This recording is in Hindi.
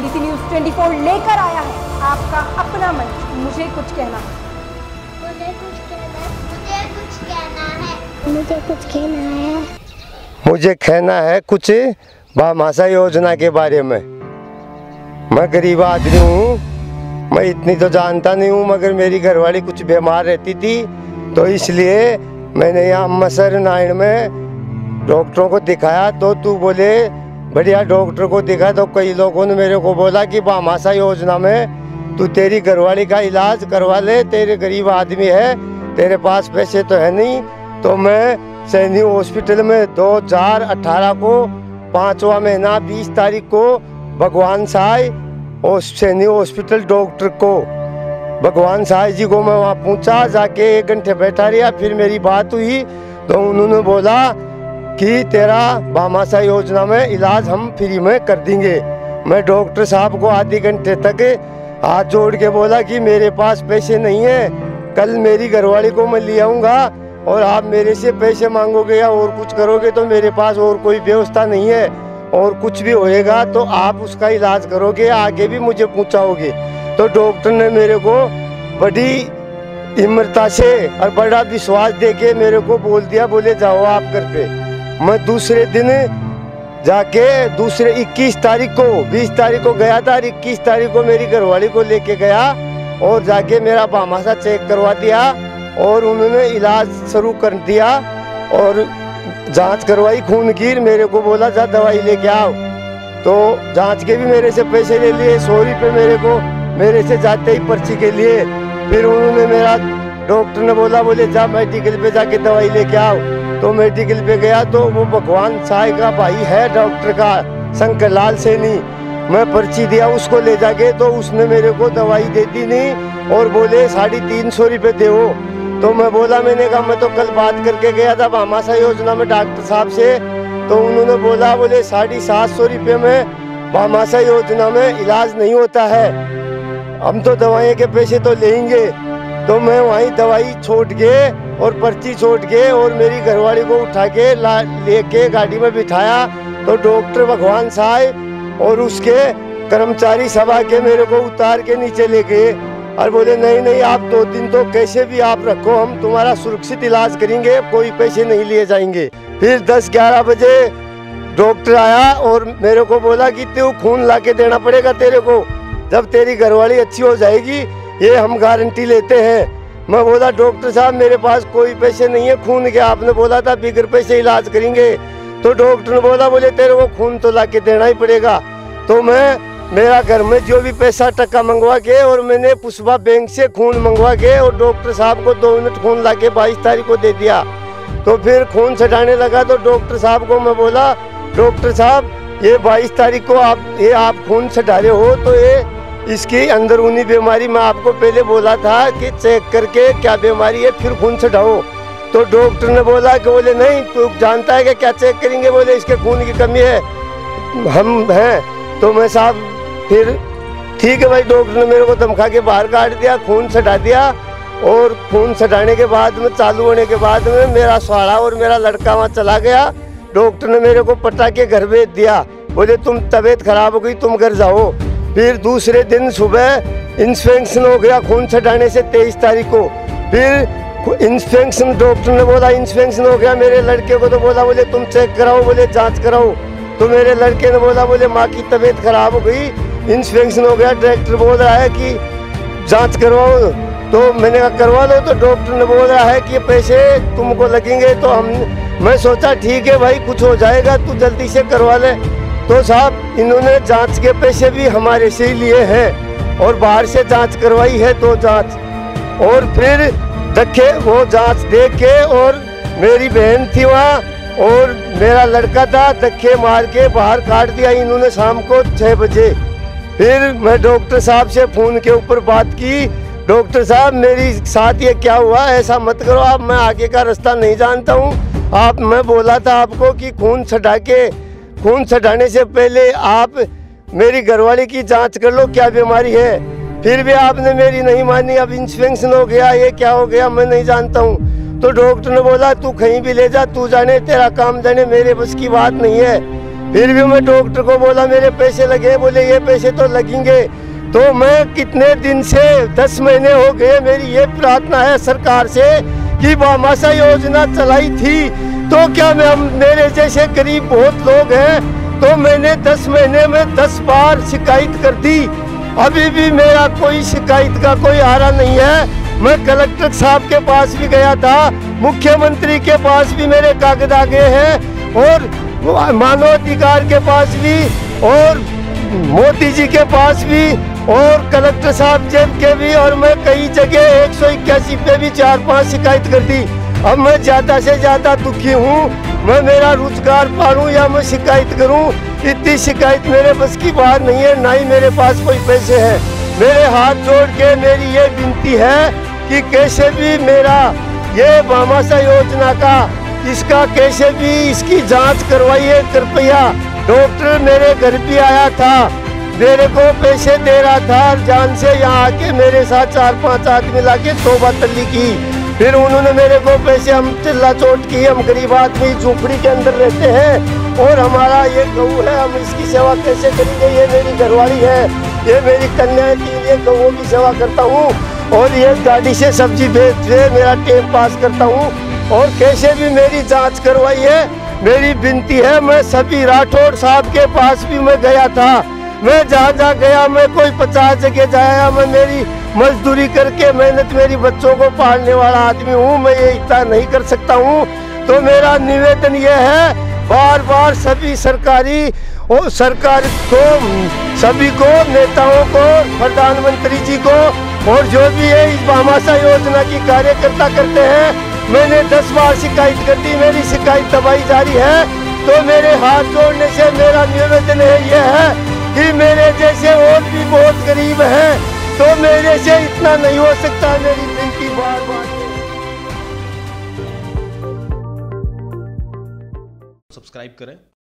डीडीसी न्यूज़ 24 लेकर आया है आपका अपना मंच मुझे कुछ कहना है। मुझे कुछ कहना है कुछ भामाशाह योजना के बारे में। मैं गरीब आदमी हूँ, मैं इतनी तो जानता नहीं हूँ, मगर मेरी घरवाली कुछ बीमार रहती थी तो इसलिए मैंने यहाँ मसर नारायण में डॉक्टरों को दिखाया। तो तू बोले बढ़िया डॉक्टर को दिखा, तो कई लोगों ने मेरे को बोला कि भामाशाह योजना में तू तेरी घरवाली का इलाज करवा ले, तेरे गरीब आदमी है, तेरे पास पैसे तो है नहीं। तो मैं सैनी हॉस्पिटल में 2018 को 5वां महीना 20 तारीख को भगवान साई और सैनी हॉस्पिटल डॉक्टर को भगवान साई जी को मैं वहाँ पूछा, जाके 1 घंटे बैठा रहा। फिर मेरी बात हुई तो उन्होंने बोला कि तेरा भामाशाह योजना में इलाज हम फ्री में कर देंगे। मैं डॉक्टर साहब को आधे घंटे तक हाथ जोड़ के बोला कि मेरे पास पैसे नहीं है, कल मेरी घरवाली को मैं ले आऊँगा और आप मेरे से पैसे मांगोगे या और कुछ करोगे तो मेरे पास और कोई व्यवस्था नहीं है, और कुछ भी होएगा तो आप उसका इलाज करोगे, आगे भी मुझे पूछाओगे। तो डॉक्टर ने मेरे को बड़ी हिम्मत से और बड़ा विश्वास देके मेरे को बोल दिया, बोले जाओ आप घर पे। मैं दूसरे दिन जाके 21 तारीख को 20 तारीख को गया था, 21 तारीख को मेरी घरवाली को लेके गया और जाके मेरा भामाशाह चेक करवा दिया और उन्होंने इलाज शुरू कर दिया और जांच करवाई खून की। मेरे को बोला जा दवाई लेके आओ, तो जांच के भी मेरे से पैसे ले लिए, 100 रुपये मेरे से जाते ही पर्ची के लिए। फिर उन्होंने मेरा डॉक्टर ने बोले जा मेडिकल पे जाके दवाई लेके आओ। तो मेडिकल पे गया तो वो भगवान साई का भाई है डॉक्टर का शंकर लाल सैनी, मैं पर्ची दिया उसको ले जाके, तो उसने मेरे को दवाई दे दी नहीं और बोले 350 रुपये दो। तो मैं बोला, मैंने कहा मैं तो कल बात करके गया था भामाशाह योजना में डॉक्टर साहब से, तो उन्होंने बोले 750 रुपये में भामाशाह योजना में इलाज नहीं होता है, हम तो दवाई के पैसे तो लेंगे। तो मैं वहीं दवाई छोड़ के और पर्ची छोड़ के और मेरी घरवाली को उठा के लेके गाड़ी में बिठाया। तो डॉक्टर भगवान साई और उसके कर्मचारी सभा के मेरे को उतार के नीचे ले गए और बोले नहीं आप 2 दिन तो कैसे भी आप रखो, हम तुम्हारा सुरक्षित इलाज करेंगे, कोई पैसे नहीं लिए जाएंगे। फिर 10-11 बजे डॉक्टर आया और मेरे को बोला कि तू खून ला के देना पड़ेगा तेरे को, जब तेरी घरवाली अच्छी हो जाएगी ये हम गारंटी लेते हैं। मैं बोला डॉक्टर साहब मेरे पास कोई पैसे नहीं है खून के, आपने बोला था बिगर पैसे इलाज करेंगे। तो डॉक्टर ने बोले तेरे को खून तो ला के देना ही पड़ेगा। तो मेरा घर में जो भी पैसा टका मंगवा के और मैंने पुष्पा बैंक से खून मंगवा के और डॉक्टर साहब को 2 यूनिट खून ला के 22 तारीख को दे दिया। तो फिर खून छटाने लगा तो डॉक्टर साहब को मैं बोला, डॉक्टर साहब ये 22 तारीख को आप खून छटा रहे हो तो ये इसकी अंदरूनी बीमारी मैं आपको पहले बोला था कि चेक करके क्या बीमारी है फिर खून छटाओ। तो डॉक्टर ने बोला कि नहीं तू जानता है कि क्या चेक करेंगे, इसके खून की कमी है हम हैं। तो मैं साहब फिर ठीक है भाई, डॉक्टर ने मेरे को धमका के बाहर काट दिया, खून छटा दिया। और खून छटाने के बाद में चालू होने के बाद में मेरा साला और मेरा लड़का वहाँ चला गया। डॉक्टर ने मेरे को पटा के घर भेज दिया, बोले तुम तबीयत खराब हो गई तुम घर जाओ। फिर दूसरे दिन सुबह इंस्पेक्शन हो गया खून छटाने से 23 तारीख को। फिर इंस्पेक्शन डॉक्टर ने बोला इंस्पेक्शन हो गया, मेरे लड़के को तो बोले तुम चेक कराओ, जांच कराओ। तो मेरे लड़के ने बोले माँ की तबीयत खराब हो गई, इंस्पेक्शन हो गया, डायरेक्टर बोल रहा है कि जांच करवाओ। तो मैंने कहा करवा लो। तो डॉक्टर ने बोल रहा है कि पैसे तुमको लगेंगे। तो मैं सोचा ठीक है भाई कुछ हो जाएगा, तू जल्दी से करवा ले। तो साहब इन्होंने जांच के पैसे भी हमारे से ही लिए हैं और बाहर से जांच करवाई है 2 जांच। और फिर देखे वो जांच देख के और मेरी बहन थी वहाँ और मेरा लड़का था, धक्के मार के बाहर काट दिया इन्होंने शाम को 6 बजे। फिर मैं डॉक्टर साहब से फ़ोन के ऊपर बात की, डॉक्टर साहब मेरी साथ ये क्या हुआ, ऐसा मत करो आप, मैं आगे का रास्ता नहीं जानता हूँ। मैं बोला था आपको कि खून छटाने से पहले आप मेरी घरवाली की जांच कर लो क्या बीमारी है। फिर भी आपने मेरी नहीं मानी, अब इंस्पेक्शन हो गया, ये क्या हो गया मैं नहीं जानता हूँ। तो डॉक्टर ने बोला तू कहीं भी ले जा, तू जाने तेरा काम जाने, मेरे बस की बात नहीं है। फिर भी मैं डॉक्टर को बोला मेरे पैसे लगे, बोले ये पैसे तो लगेंगे। तो मैं कितने दिन से 10 महीने हो गए मेरी ये प्रार्थना है सरकार से कि भामाशाह योजना चलाई थी तो क्या मैं मेरे जैसे गरीब बहुत लोग हैं, तो मैंने 10 महीने में 10 बार शिकायत कर दी, अभी भी मेरा कोई शिकायत का कोई आरा नहीं है। मैं कलेक्टर साहब के पास भी गया था, मुख्यमंत्री के पास भी मेरे कागज आ गए हैं, और मानवाधिकार के पास भी, और मोदी जी के पास भी, और कलेक्टर साहब जब के भी, और मैं कई जगह 181 पे भी 4-5 शिकायत कर दी। अब मैं ज़्यादा से ज़्यादा दुखी हूँ, मैं मेरा रोजगार पालूं या मैं शिकायत करूं, इतनी शिकायत मेरे बस की बात नहीं है, ना ही मेरे पास कोई पैसे हैं। मेरे हाथ जोड़ के मेरी ये विनती है कि कैसे भी मेरा ये भामाशाह योजना का इसका कैसे भी इसकी जांच करवाइए कृपया। डॉक्टर मेरे घर भी आया था, मेरे को पैसे दे रहा था, जान से यहाँ आके मेरे साथ 4-5 आदमी लाके तौबा तल्ली की। फिर उन्होंने मेरे को पैसे, हम चिल्ला चोट की, हम गरीब आदमी झोपड़ी के अंदर रहते हैं और हमारा ये गऊ है, हम इसकी सेवा कैसे करेंगे। ये मेरी घरवाली है, ये मेरी कन्या है, 3 गऊओं की सेवा करता हूँ और ये गाड़ी से सब्जी बेच के मेरा टाइम पास करता हूँ। और कैसे भी मेरी जांच करवाइए, मेरी विनती है। मैं सभी राठौड़ साहब के पास भी मैं गया था, मैं जहाँ गया, मैं कोई 50 जगह जाया, मैं मेरी मजदूरी करके मेहनत मेरी बच्चों को पालने वाला आदमी हूँ, मैं ये इतना नहीं कर सकता हूँ। तो मेरा निवेदन ये है, बार बार सभी सरकारी और सरकार को, सभी को, नेताओं को, प्रधानमंत्री जी को, और जो भी है इस भामाशाह योजना की कार्यकर्ता करते हैं, मैंने 10 बार शिकायत कर दी, मेरी शिकायत दबाई जारी है। तो मेरे हाथ जोड़ने से मेरा निवेदन ये है कि मेरे जैसे और भी बहुत गरीब हैं, तो मेरे से इतना नहीं हो सकता, मेरी विनती बार बार। सब्सक्राइब करें